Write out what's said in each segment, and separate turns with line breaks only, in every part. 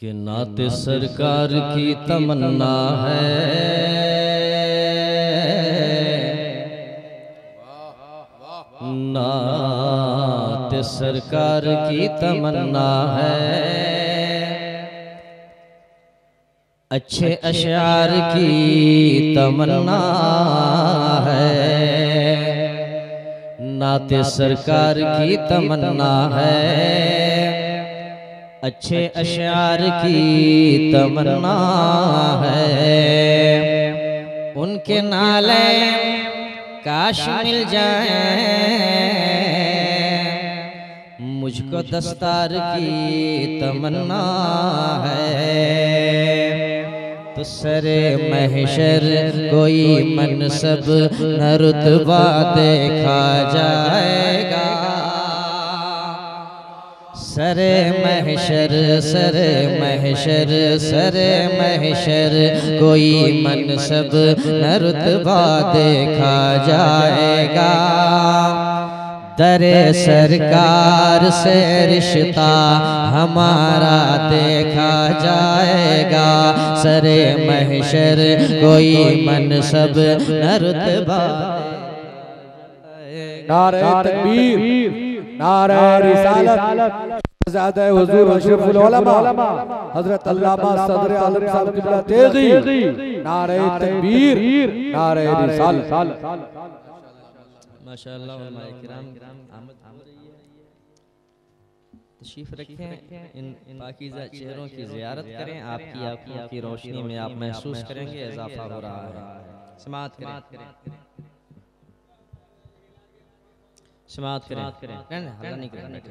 कि नाते सरकार की तमन्ना है, नाते सरकार की तमन्ना है, अच्छे अशार की तमन्ना है, नाते सरकार की तमन्ना है, अच्छे अशार की तमन्ना है। उनके नाले काश मिल जाए, मुझको दस्तार की तमन्ना है। तो सरे महशर कोई मनसब न रुतबा देखा जाएगा, सरे महशर सरे महशर सरे महशर कोई मनसब न रुतबा देखा जाएगा। दरे सरकार से रिश्ता हमारा देखा जाएगा, सरे महशर कोई मनसब न रुतबा।
नारे तकबीर, नारे रिसालत, ज़ादा हुज़ूर अशरफुल उलमा हज़रत अल्लामा सदर आलम साहब क़िबला तेगी। नारे तकबीर, नारे रिसालत।
माशाअल्लाह उलमाए किराम आमद तशरीफ रखें, इन पाकीज़ा चेहरों की ज़ियारत करें। आपकी आँखों की रोशनी में आप महसूस करेंगे इजाफा हो रहा है। समाअत करें, समाअत करें, हल्ला नहीं करें।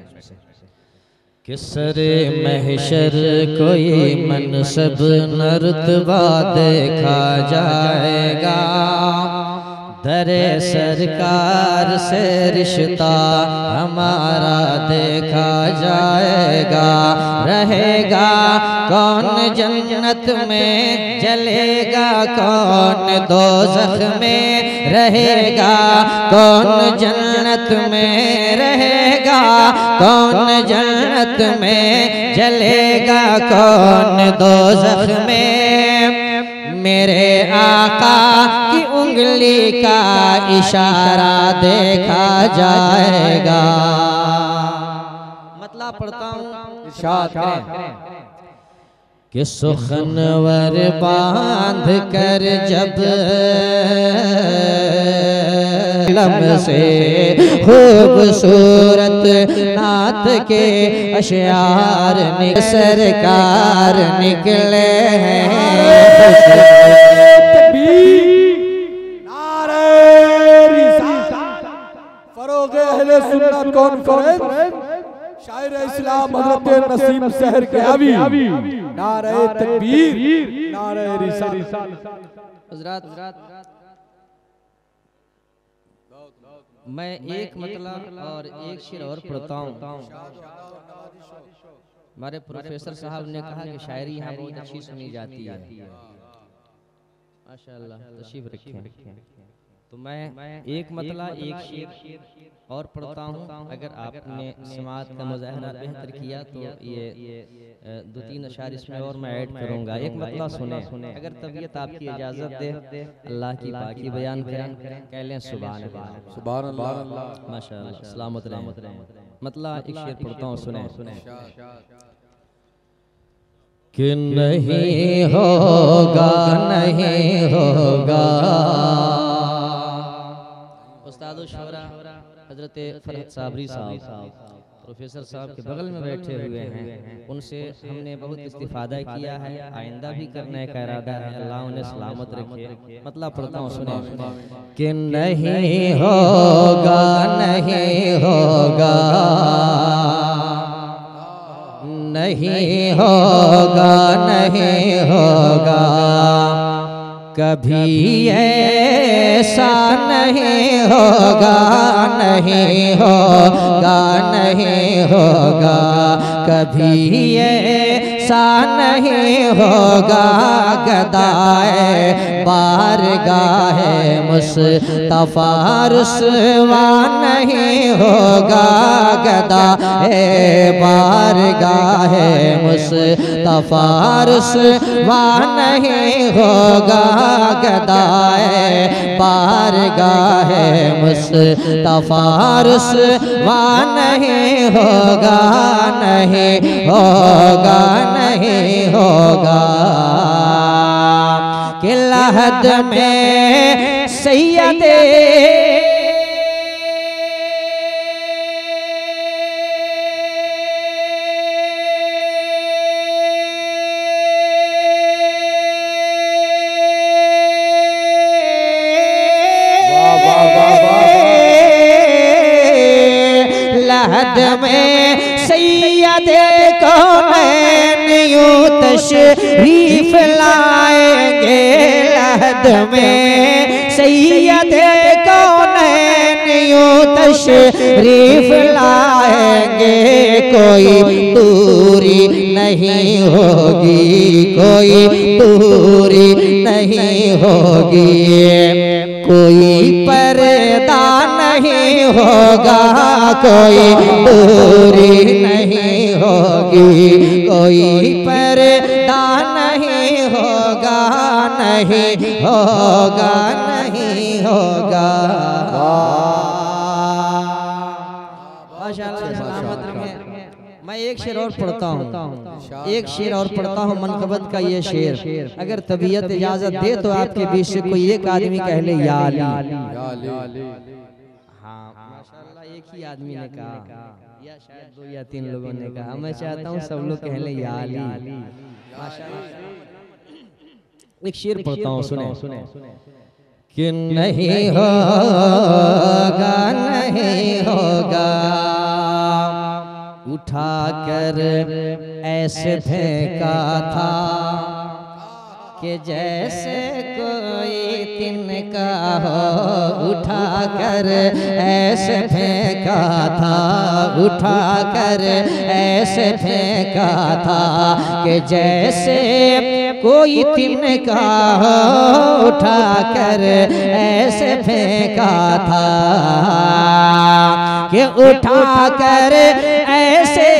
कि सरे महशर कोई मनसब न रुतबा देखा जाएगा, दरे सरकार से रिश्ता हमारा देखा जाएगा। रहेगा कौन जन्नत में, जलेगा कौन दोज़ख में, रहेगा कौन जन्नत में, रहेगा कौन जन्नत में, जलेगा कौन दोज़ख में। मेरे आका की उंगली का इशारा देखा जाएगा। मतलब पढ़ता हूँ, इरशाद करें कि सुखनवर बांध कर जब लम से खूबसूरत नात के अशार सरकार निकले हैं।
फरोग़ अहले सुन्नत कॉन्फ्रेंस शायर इस्लाम हज़रत नसीम शहर के आवी। नारे तकबीर, नारे रिसालत।
हज़रात मैं एक मतलब और एक शेर और पढ़ता हूँ। हमारे प्रोफेसर साहब ने कहा कि शायरी यहाँ बहुत अच्छी सुनी जाती है। माशाअल्लाह, तशरीफ रखें। तो मैं एक मतलब एक शेर और पढ़ता हूँ। अगर आपने समाअत का मुज़ाहरा बेहतर किया तो ये 2-3 अशार इसमें और मैं ऐड करूँगा। एक मतलब सुने, अगर तबीयत आपकी इजाज़त दे, अल्लाह की पाकी बयान करें, कह लें सुभान अल्लाह,
सुभान अल्लाह,
माशाअल्लाह, सलामत रहें। मतलब एक शेर पढ़ता हूँ, सुने। कि नहीं होगा, नहीं होगा, उस्ताद शोरा हजरत फरहत साबरी साहब प्रोफेसर साहब के बगल में बैठे हुए हैं, उनसे हमने बहुत इस्तिफादा किया है, आइंदा भी करने का इरादा है। अल्लाह उन्हें सलामत रखे। मतलब पढ़ता हूँ, सुने कि नहीं होगा, नहीं होगा, नहीं होगा, नहीं होगा, कभी ऐसा नहीं होगा, नहीं होगा, नहीं होगा, कभी सा नहीं होगा गदाए बारगाहे मुस्तफा रुसवा नहीं होगा गदाए बारगाहे मुस्तफा रुसवा नहीं होगा गदाए बारगाहे मुस्तफा रुसवा नहीं होगा नहीं होगा नहीं होगा कि लहद में सैयदे लहद में सैयदे कौनैन यूं तशरीफ लाएंगे लहद में सैयदे कौनैन यूं तशरीफ लाएंगे कोई दूरी नहीं होगी कोई दूरी नहीं होगी कोई पर्दा नहीं होगा कोई दूरी नहीं होगी कोई पर्दा नहीं होगा नहीं होगा नहीं होगा माशाअल्लाह सलामत रखें। मैं एक शेर और पढ़ता हूँ एक शेर और पढ़ता हूँ मनकबत का ये शेर अगर तबीयत इजाजत दे तो आपके बीच से कोई एक आदमी कह ले या अली। हाँ माशाअल्लाह एक ही आदमी ने कहा या शायद 2 या 3 लोगों ने कहा। मैं चाहता हूँ सब लोग कह ले या अली माशाअल्लाह। एक शेर पढ़ता हूँ सुने कि नहीं होगा नहीं होगा उठा कर ऐसे फेंका था कि जैसे कोई तिनका हो उठा कर ऐसे फेंका था उठा कर ऐसे फेंका था कि जैसे कोई तिनका हो उठा कर ऐसे फेंका था कि उठा कर ऐसे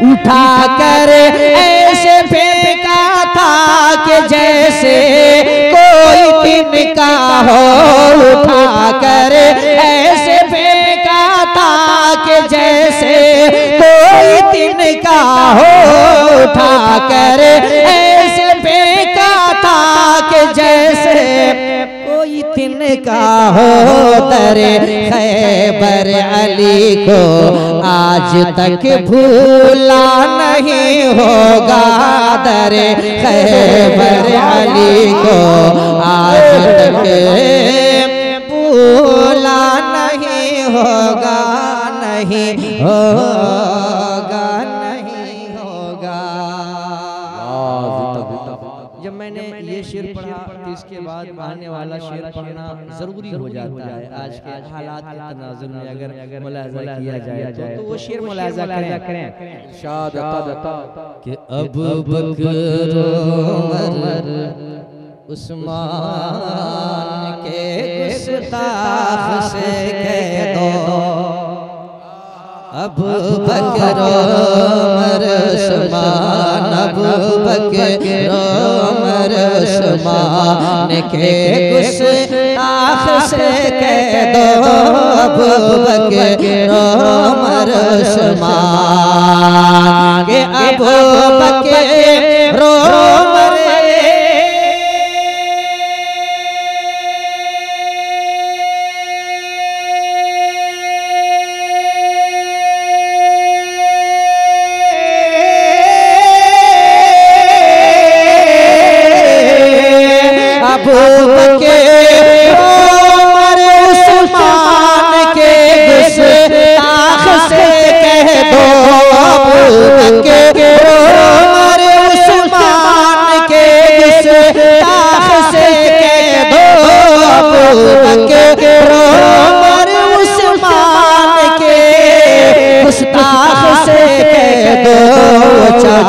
उठा कर ऐसे फेंका था कि जैसे कोई तिनका हो उठा कर ऐसे फेंका था कि जैसे कोई तिनका हो उठा कर ऐसे फेंका था कि जैसे कोई तिनका हो दरे खैबर अली को आज तक भूला नहीं होगा दरे खैबर अली को आज तक भूला नहीं होगा नहीं होगा नहीं होगा। जब मैंने ये शेर पढ़ा तो इसके बाद आने वाला शेर पढ़ना जरूरी हो जाता है आज के हालात के तनाजुर में अगर मुलाजा किया जाए तो वो शेर मुलाजा करें कि अबू बकर उमर उस्मान के गुस्ताख से कह दो अबू बकर उमर उस्मान अबू बकर उमर उस्मान के गुस्ताख से कह दो अबू बकर उमर उस्मान के अबू बकर उमर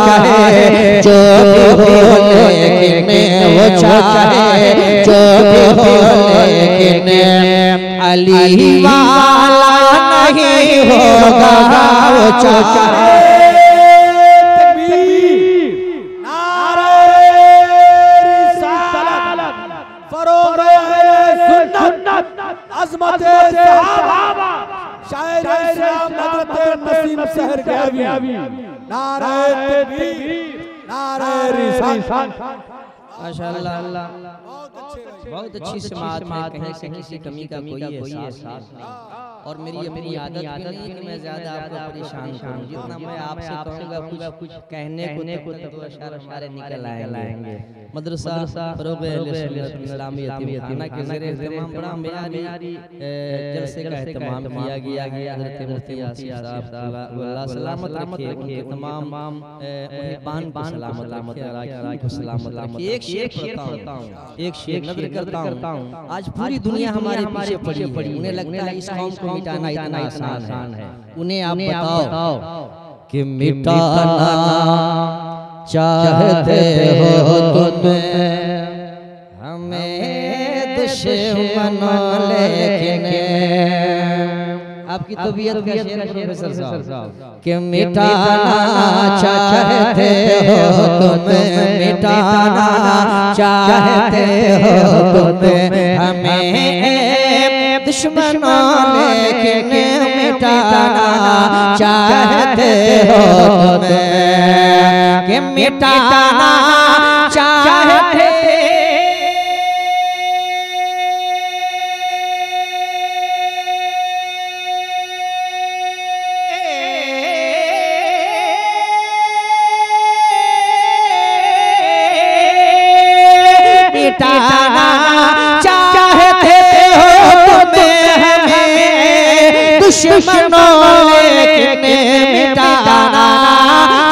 चाहे जो भी हो, लेकिन वो चाहे जो भी हो, लेकिन अली वाला नहीं होगा वो चाहे।
अज़मत सहाबा शायर इस्लाम हज़रत नसीम सहर गयावी, नारे तकबीर, नारे रिसालत।
माशाअल्लाह, बहुत अच्छी समात है, कहीं से किसी कमी का कोई एहसास नहीं। और मेरी अपनी आदत भी नहीं कि मैं ज्यादा आपको परेशान करूं। जितना मैं आपसे कहूंगा कुछ कहने को तो अशारे निकल आएंगे। मदरसा फरोग़ अहले सुन्नत इस्लामी यतीमखाना के ज़रिए तमाम बड़ा मेयारी जलसे का एहतमाम किया गया। हज़रत मुफ्ती यासीन साहब अल्लाह सलामत रखे, उनके तमाम मुहिबान को सलामत रखे, को सलामत रखे। एक शेर पढ़ता हूं, एक शेर नज़र करता हूं। आज पूरी दुनिया हमारे पीछे पड़ी, उन्हें लगता है इस कौम को मिटाना इतना आसान है। उन्हें आप बताओ कि मिटाना चाहते हो तुम हमें दुश्मनों, लेकिन आपकी तबीयत का शेर प्रोफेसर साहब कि मिटाना चाहते हो तुम, मिटाना चाहते हो तुम हमें दुश्मनों, लेकिन मिटाना चाहते हो तुम कि मिटाना चाहते मिटाना चाहते हो तुम हमें दुश्मनों, लेकिन मिटाना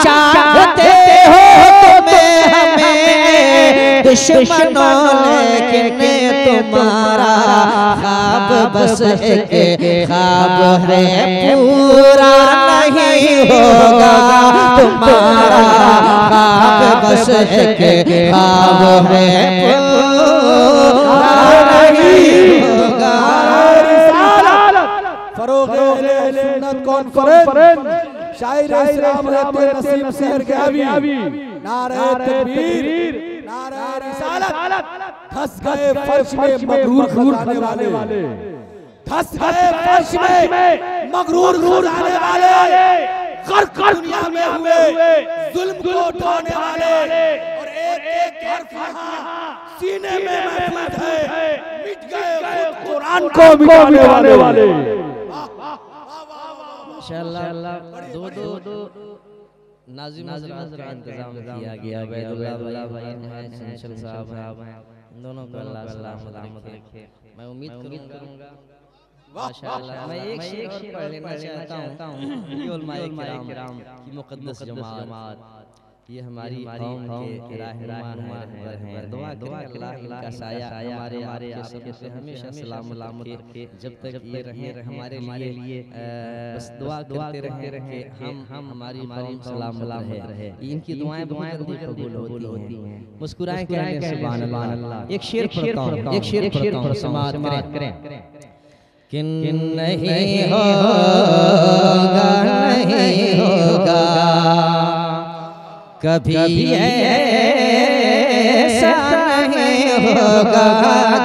चाहते हो तुम हमें दुश्मनों, लेकिन तुम्हारा ख्वाब बस एक ख्वाब है, पूरा नहीं होगा। तुम्हारा ख्वाब बस एक ख्वाब है, पूरा नहीं होगा।
फरोग़ अहले सुन्नत कॉन्फ्रेंस शायर इस्लाम हज़रत नसीम सहर गयावी, नारे तकबीर, नारे रिसालत। धस गए फर्श में मगरूर खजाने वाले, धस गए फर्श में मगरूर खजाने वाले, गर्क दुनिया में हुए जुल्म को उठाने वाले, और एक हर्फ यहाँ सीने में महफूज है, मिट गए खुद कुरान को मिटाने वाले।
इंशाअल्लाह दो नाज़िम हज़रात का इंतजाम किया गया। वैदुल्लाह भाई हैं, चंचल साहब हैं, दोनों को अल्लाह सलामत रखे। मैं उम्मीद करूंगा माशाअल्लाह मैं एक शेर और पढ़ लेना चाहता हूं। उलमाए किराम की मुक़द्दस जमात, ये हमारी कौम के रहनुमा हैं। दुआ करें अल्लाह इनका साया हमारे आपके से हमेशा सलामत रखे, जब तक ये रहे हमारे लिए। बस दुआ करते रहे हम हमारी कौम सलामत रहे। इनकी दुआएं कबूल होती हैं। मुस्कुराएं कहें सुभान अल्लाह। एक शेर पढ़ता हूं, एक शेर पढ़ता हूं, समाअत करें। कि नहीं होगा, नहीं होगा कभी ऐसा नहीं होगा,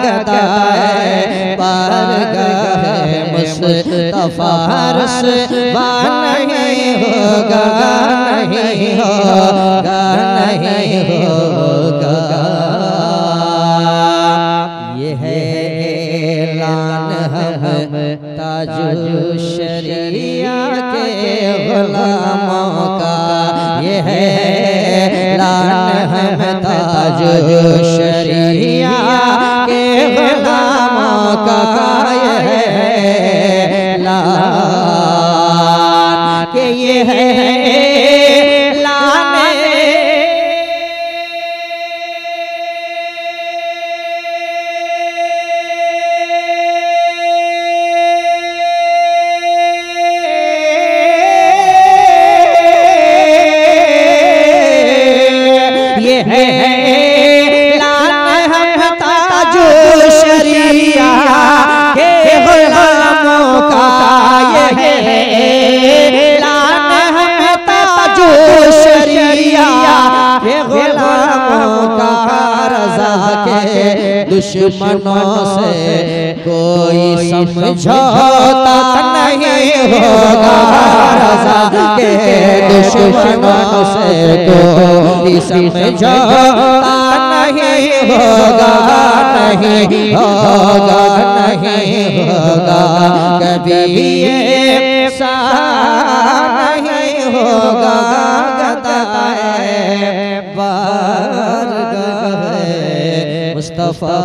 गदाए बारगाह मुस्तफा रुसवा नहीं होगा, नहीं होगा, नहीं होगा। ये है ऐलान हम ताजु शरिया के गुलामों का, ये है ऐलान हम ताजु शरिया के गुलामों का, ये है ऐलान के ये है
शरिया के गुलामों का ये लान है ताजो शरिया के गुलामों का रज़ा के दुश्मनों से कोई समझौता नहीं होगा रज़ा के दुश्मनों से कोई समझौता नहीं होगा नहीं होगा नहीं होगा कभी ये सा नहीं होगा गदाए बारगाह मुस्तफा